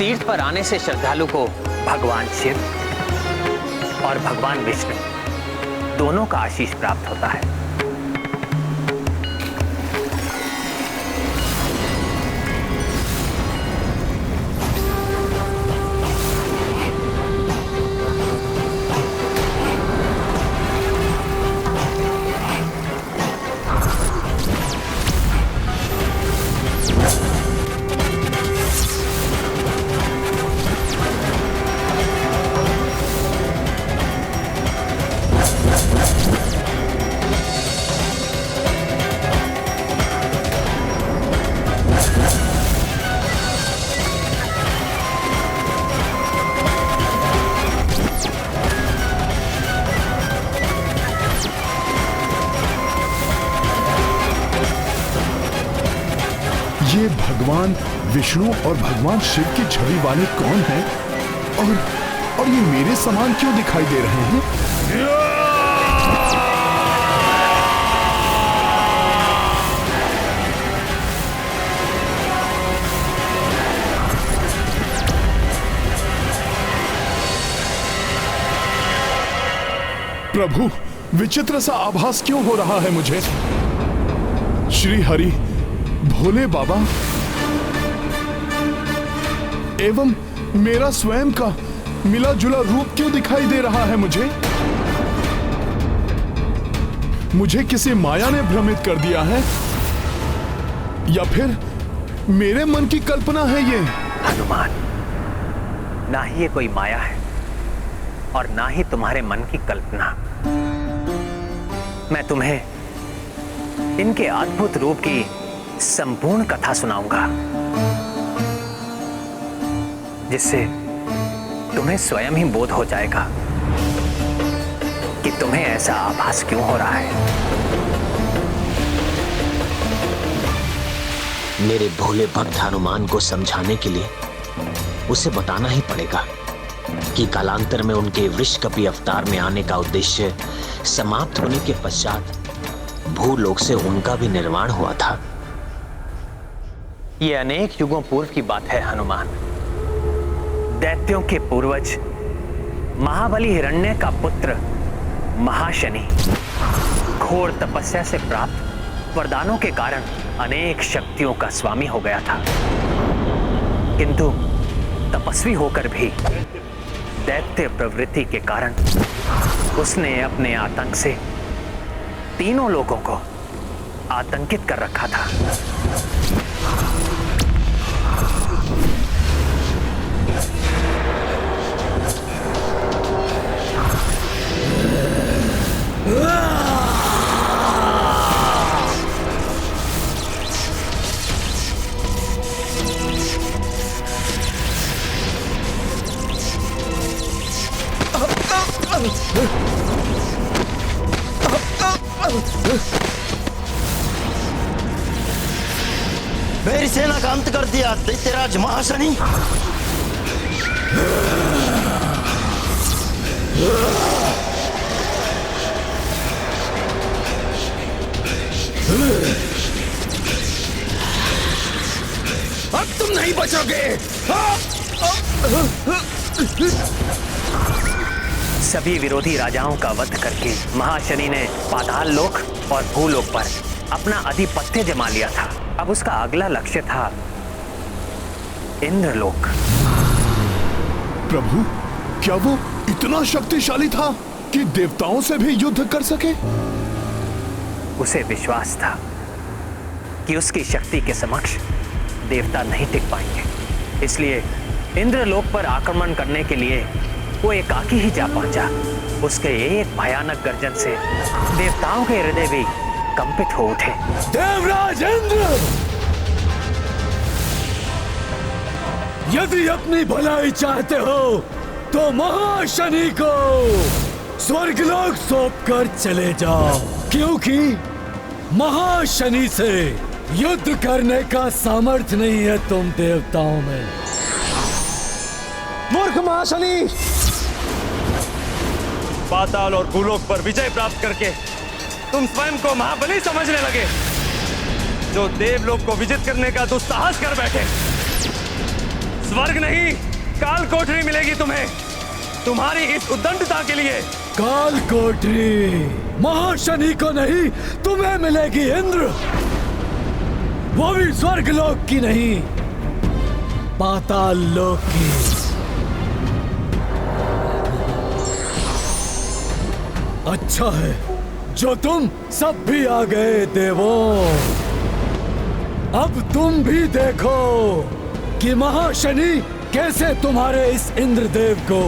तीर्थ पर आने से श्रद्धालु को भगवान शिव और भगवान विष्णु दोनों का आशीष प्राप्त होता है। ये भगवान विष्णु और भगवान शिव की छवि वाले कौन हैं? और ये मेरे समान क्यों दिखाई दे रहे हैं? प्रभु, विचित्र सा आभास क्यों हो रहा है मुझे? श्री हरि, भोले बाबा एवं मेरा स्वयं का मिला जुला रूप क्यों दिखाई दे रहा है मुझे? मुझे किसी माया ने भ्रमित कर दिया है या फिर मेरे मन की कल्पना है ये? हनुमान, ना ही ये कोई माया है और ना ही तुम्हारे मन की कल्पना। मैं तुम्हें इनके अद्भुत रूप की संपूर्ण कथा सुनाऊंगा, जिससे तुम्हें स्वयं ही बोध हो जाएगा कि तुम्हें ऐसा आभास क्यों हो रहा है। मेरे भोले भक्त हनुमान को समझाने के लिए उसे बताना ही पड़ेगा कि कालांतर में उनके वृषकपि अवतार में आने का उद्देश्य समाप्त होने के पश्चात भूलोक से उनका भी निर्माण हुआ था। ये अनेक युगों पूर्व की बात है हनुमान। दैत्यों के पूर्वज महाबली हिरण्य का पुत्र महाशनि घोर तपस्या से प्राप्त वरदानों के कारण अनेक शक्तियों का स्वामी हो गया था, किंतु तपस्वी होकर भी दैत्य प्रवृत्ति के कारण उसने अपने आतंक से तीनों लोगों को आतंकित कर रखा था। मेरी सेना का अंत कर दिया दैत्यराज महाशनि। अब तुम नहीं बचोगे। सभी विरोधी राजाओं का वध करके महाशनि ने पाताल लोक और भूलोक पर अपना आधिपत्य जमा लिया था। अब उसका अगला लक्ष्य था इंद्रलोक। प्रभु, क्या वो इतना शक्तिशाली था कि देवताओं से भी युद्ध कर सके? उसे विश्वास था कि उसकी शक्ति के समक्ष देवता नहीं टिक पाएंगे, इसलिए इंद्रलोक पर आक्रमण करने के लिए वो एकाकी ही जा पहुंचा। उसके एक भयानक गर्जन से देवताओं के हृदय भी कंपित हो उठे। देवराज इंद्र, यदि अपनी भलाई चाहते हो तो महाशनि को स्वर्गलोक सौंपकर चले जाओ, क्योंकि महाशनि से युद्ध करने का सामर्थ्य नहीं है तुम देवताओं में। मूर्ख महाशनि, पाताल और भूलोक पर विजय प्राप्त करके तुम स्वयं को महाबली समझने लगे, जो देवलोक को विजित करने का दुस्साहस कर बैठे। स्वर्ग नहीं, काल कोठरी मिलेगी तुम्हें, तुम्हारी इस उद्दंडता के लिए। काल कोठरी महाशनि को नहीं, तुम्हें मिलेगी इंद्र, वो भी स्वर्ग लोक की नहीं, पाताल लोक की। अच्छा है जो तुम सब भी आ गए देवों। अब तुम भी देखो कि महाशनि कैसे तुम्हारे इस इंद्रदेव को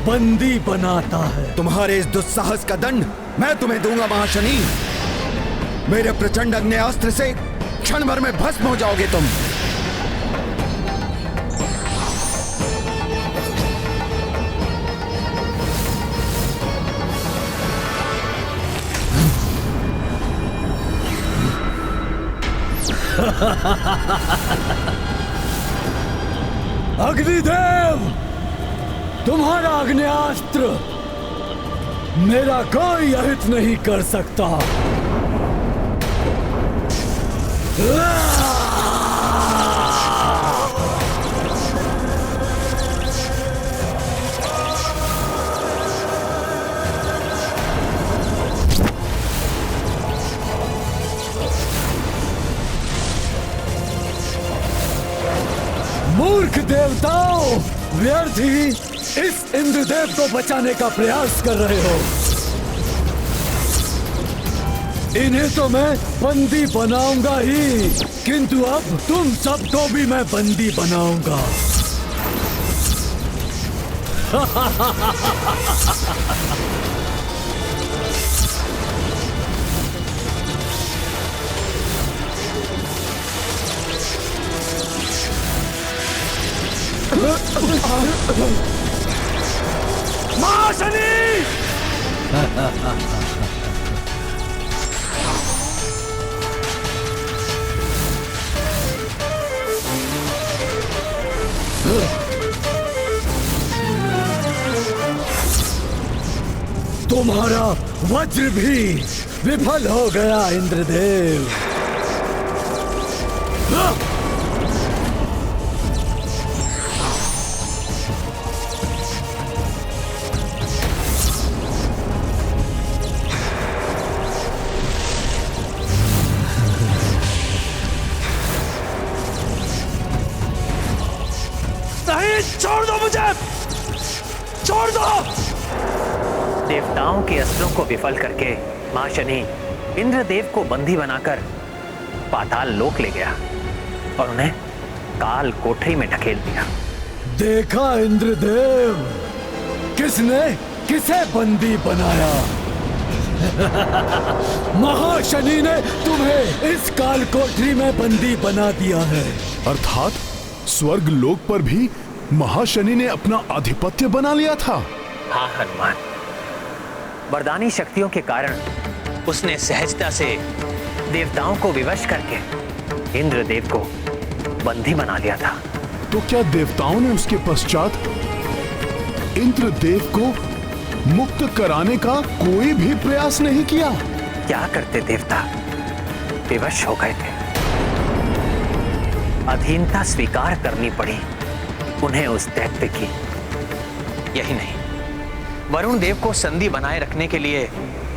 बंदी बनाता है। तुम्हारे इस दुस्साहस का दंड मैं तुम्हें दूंगा महाशनि। मेरे प्रचंड अग्नेयास्त्र से क्षण भर में भस्म हो जाओगे तुम। अग्निदेव, तुम्हारा अग्नेयास्त्र मेरा कोई अहित नहीं कर सकता। मूर्ख देवताओं, व्यर्थ ही इस इंद्रदेव को बचाने का प्रयास कर रहे हो। इन्हें तो मैं बंदी बनाऊंगा ही, किंतु अब तुम सबको भी मैं बंदी बनाऊंगा। महाशनि! तुम्हारा वज्र भी विफल हो गया इंद्रदेव। छोड़ दो मुझे, छोड़ दो। देवताओं के अस्त्रों को विफल करके महाशनि इंद्रदेव को बंदी बनाकर पाताल लोक ले गया और उन्हें काल कोठरी में ढकेल दिया। देखा इंद्रदेव, किसने किसे बंदी बनाया? महाशनि ने तुम्हें इस काल कोठरी में बंदी बना दिया है। अर्थात स्वर्ग लोक पर भी महाशनि ने अपना आधिपत्य बना लिया था। हाँ हनुमान, वरदानी शक्तियों के कारण उसने सहजता से देवताओं को विवश करके इंद्रदेव को बंदी बना लिया था। तो क्या देवताओं ने उसके पश्चात इंद्रदेव को मुक्त कराने का कोई भी प्रयास नहीं किया? क्या करते देवता, विवश हो गए थे। अधीनता स्वीकार करनी पड़ी उन्हें उस दैत्य की। यही नहीं, वरुण देव को संधि बनाए रखने के लिए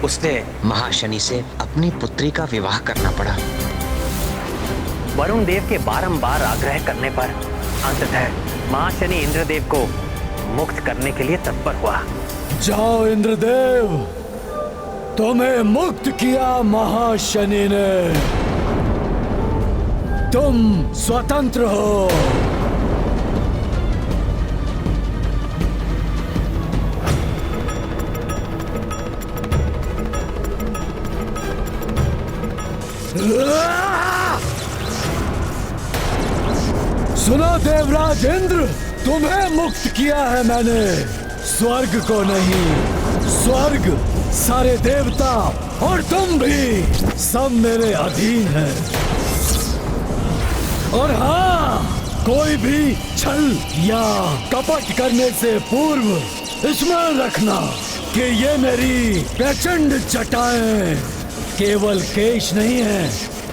उसने महाशनि से अपनी पुत्री का विवाह करना पड़ा। वरुण देव के बारंबार आग्रह करने पर अंततः महाशनि इंद्रदेव को मुक्त करने के लिए तत्पर हुआ। जाओ इंद्रदेव, तुम्हें मुक्त किया महाशनि ने, तुम स्वतंत्र हो। सुनो देवराज इंद्र, तुम्हें मुक्त किया है मैंने, स्वर्ग को नहीं। स्वर्ग, सारे देवता और तुम भी सब मेरे अधीन हैं। और हाँ, कोई भी छल या कपट करने से पूर्व स्मरण रखना कि ये मेरी प्रचंड जटाएं केवल केश नहीं है,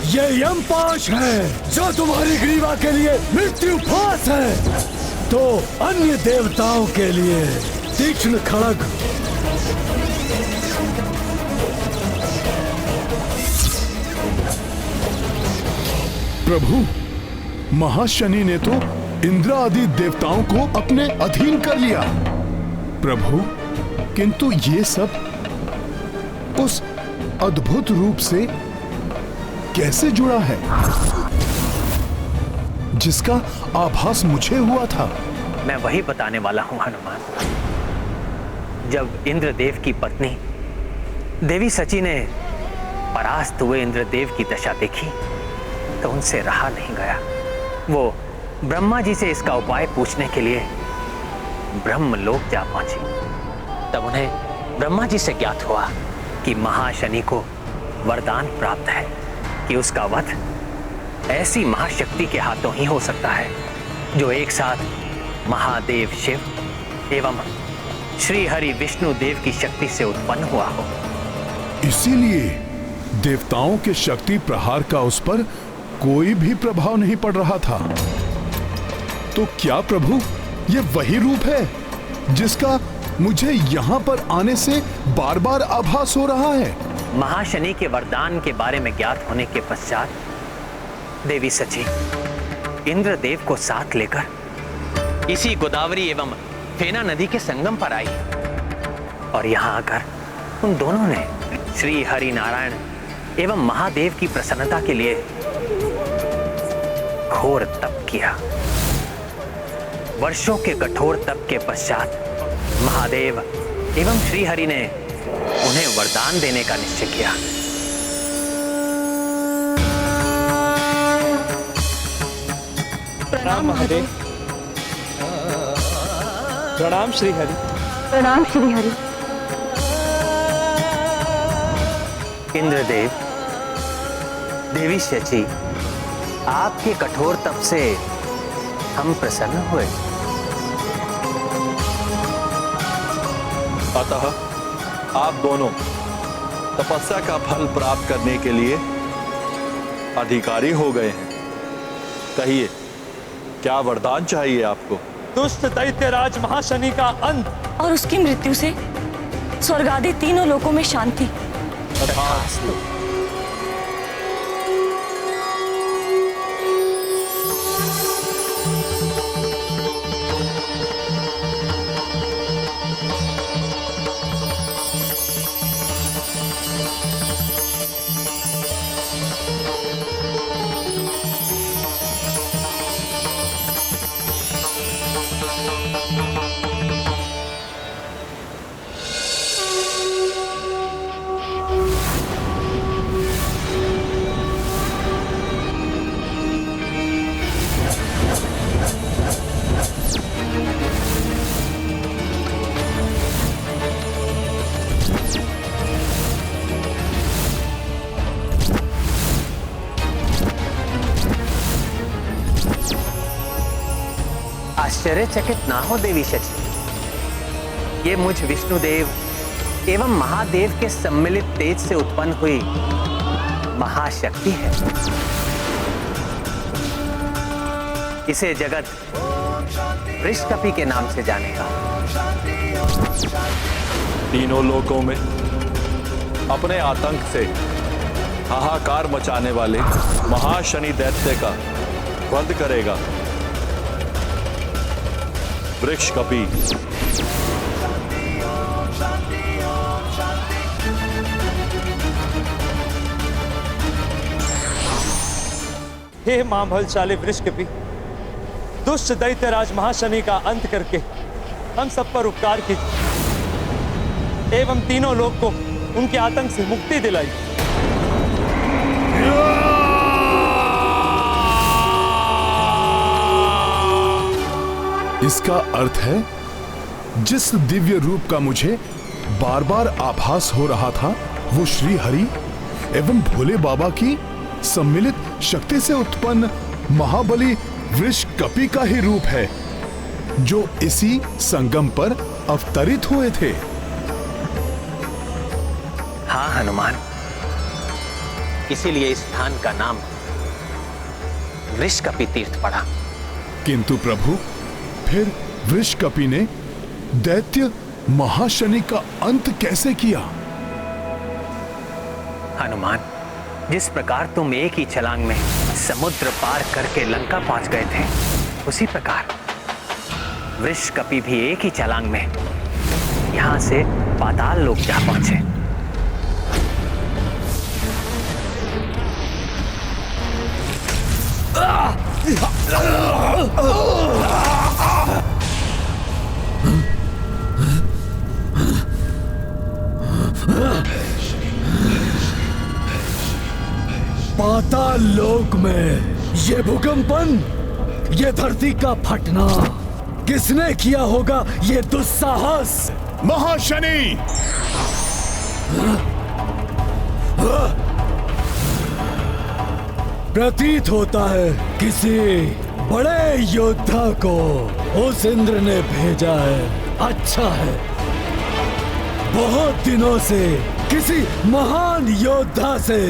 ये यमपाश है जो तुम्हारी ग्रीवा के लिए मृत्यु फांस है। तो अन्य देवताओं के लिए तीक्ष्ण खड़ग। प्रभु, महाशनि ने तो इंद्र आदि देवताओं को अपने अधीन कर लिया। प्रभु, किंतु ये सब उस अद्भुत रूप से कैसे जुड़ा है जिसका आभास मुझे हुआ था? मैं वही बताने वाला हूं हनुमान। जब इंद्रदेव की पत्नी देवी सची ने परास्त हुए इंद्रदेव की दशा देखी तो उनसे रहा नहीं गया। वो ब्रह्मा जी से इसका उपाय पूछने के लिए ब्रह्मलोक जा पहुंची। तब उन्हें ब्रह्मा जी से ज्ञात हुआ कि महाशनि को वरदान प्राप्त है कि उसका वध ऐसी महाशक्ति के हाथों ही हो सकता है जो एक साथ महादेव शिव एवं श्री हरि विष्णु देव की शक्ति से उत्पन्न हुआ हो। इसीलिए देवताओं के शक्ति प्रहार का उस पर कोई भी प्रभाव नहीं पड़ रहा था। तो क्या प्रभु, ये वही रूप है जिसका मुझे यहाँ पर आने से बार बार आभास हो रहा है? महाशनि के वरदान के बारे में ज्ञात होने के पश्चात देवी सची इंद्रदेव को साथ लेकर इसी गोदावरी एवं फेना नदी के संगम पर आई और यहां आकर उन दोनों ने श्री हरि नारायण एवं महादेव की प्रसन्नता के लिए घोर तप किया। वर्षों के कठोर तप के पश्चात महादेव एवं श्री हरि ने उन्हें वरदान देने का निश्चय किया। प्रणाम महादेव। प्रणाम श्री हरि। प्रणाम श्री हरि। इंद्रदेव, देवी शची, आपके कठोर तप से हम प्रसन्न हुए। अतः आप दोनों तपस्या का फल प्राप्त करने के लिए अधिकारी हो गए हैं। कहिए, क्या वरदान चाहिए आपको? दुष्ट दैत्यराज महाशनि का अंत और उसकी मृत्यु से स्वर्ग आदि तीनों लोकों में शांति। तथास्तु। आश्चर्यचकित ना हो देवी शची, ये मुझ विष्णुदेव एवं महादेव के सम्मिलित तेज से उत्पन्न हुई महाशक्ति है। इसे जगत वृषकपि के नाम से जानेगा। तीनों लोकों में अपने आतंक से हाहाकार मचाने वाले महाशनि दैत्य का वध करेगा वृषकपि। हे मां बलशाली वृषकपि, दुष्ट दैत्यराज महाशनि का अंत करके हम सब पर उपकार कीजिए एवं तीनों लोक को उनके आतंक से मुक्ति दिलाई। इसका अर्थ है, जिस दिव्य रूप का मुझे बार बार आभास हो रहा था वो श्री हरि एवं भोले बाबा की सम्मिलित शक्ति से उत्पन्न महाबली वृषकपि का ही रूप है जो इसी संगम पर अवतरित हुए थे। हाँ हनुमान, इसीलिए इस स्थान का नाम वृषकपि तीर्थ पड़ा। किंतु प्रभु, फिर वृषकपि ने दैत्य महाशनि का अंत कैसे किया? हनुमान, जिस प्रकार तुम एक ही छलांग में समुद्र पार करके लंका पहुंच गए थे, उसी प्रकार वृषकपि भी एक ही छलांग में यहां से पाताल लोक जा पहुंचे। पाताल लोक में ये भूकंपन, ये धरती का फटना, किसने किया होगा ये दुस्साहस? महाशनि! प्रतीत होता है किसी बड़े योद्धा को उस इंद्र ने भेजा है। अच्छा है, बहुत दिनों से किसी महान योद्धा से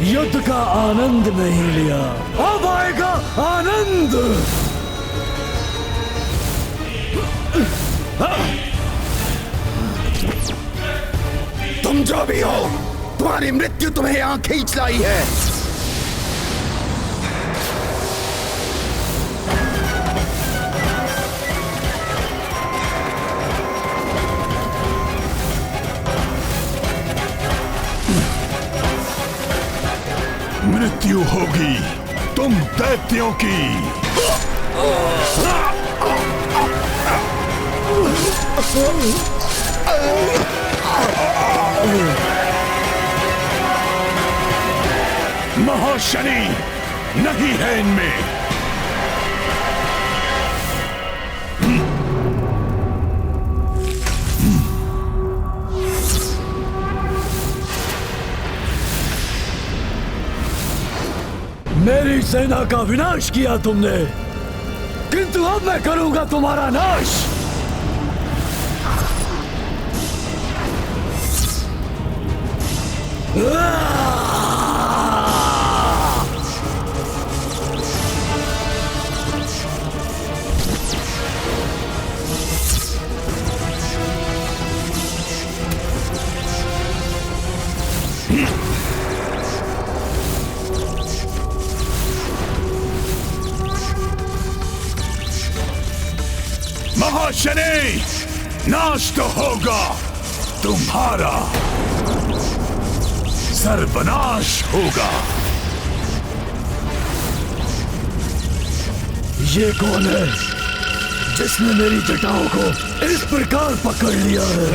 युद्ध का आनंद नहीं लिया, अब आएगा आनंद। तुम जो भी हो, तुम्हारी मृत्यु तुम्हें यहां खींच लाई है। मृत्यु होगी तुम दैत्यों की। महाशनि नहीं है इनमें। मेरी सेना का विनाश किया तुमने, किंतु अब मैं करूंगा तुम्हारा नाश। महाशनि, नाश तो होगा तुम्हारा, सर्वनाश होगा। ये कौन है जिसने मेरी जटाओं को इस प्रकार पकड़ लिया है?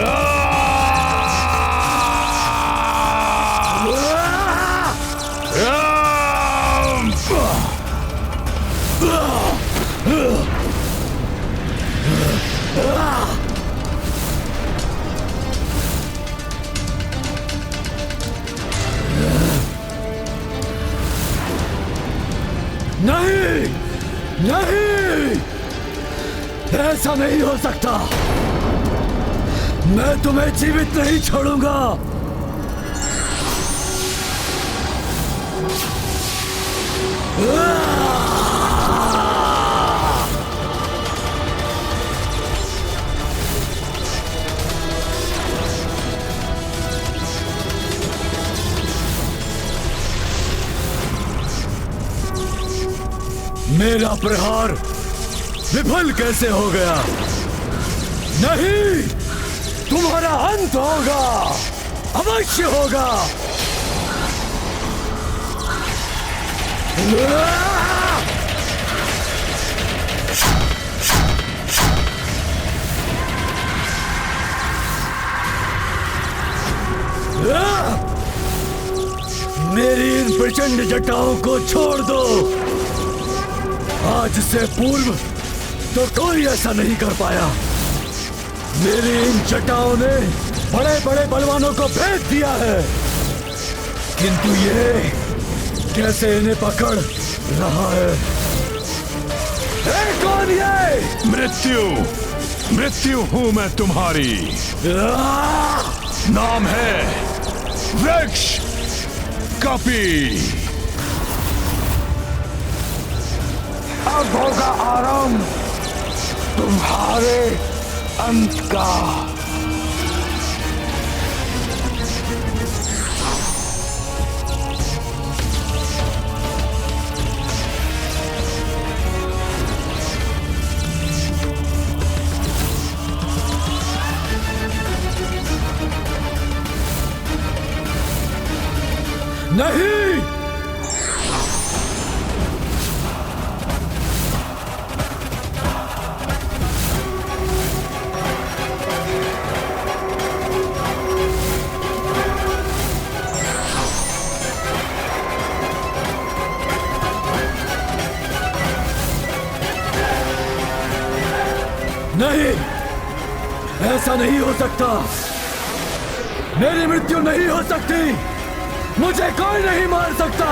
नहीं, नहीं, ऐसा नहीं हो सकता। मैं तुम्हें जीवित नहीं छोड़ूंगा। मेरा प्रहार विफल कैसे हो गया? नहीं, तुम्हारा अंत होगा, अवश्य होगा। मेरी इन प्रचंड जटाओं को छोड़ दो। आज से पूर्व तो कोई ऐसा नहीं कर पाया। मेरी इन जटाओं ने बड़े बड़े बलवानों को भेज दिया है, किंतु ये कैसे इन्हें पकड़ रहा है? कौन ये? मृत्यु, मृत्यु हूं मैं तुम्हारी। नाम है वृक्ष कपि। अब होगा आरंभ तुम्हारे अंत का। नहीं, नहीं, ऐसा नहीं हो सकता। मेरी मृत्यु नहीं हो सकती। मुझे कोई नहीं मार सकता।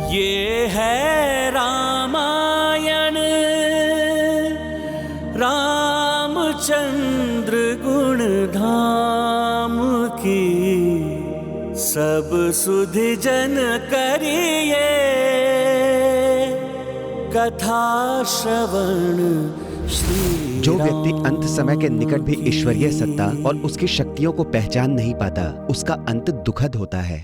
ये है रामायण, रामचंद्र गुण धाम की, सब सुधि जन करिए कथा श्रवण श्री। जो व्यक्ति अंत समय के निकट भी ईश्वरीय सत्ता और उसकी शक्तियों को पहचान नहीं पाता, उसका अंत दुखद होता है।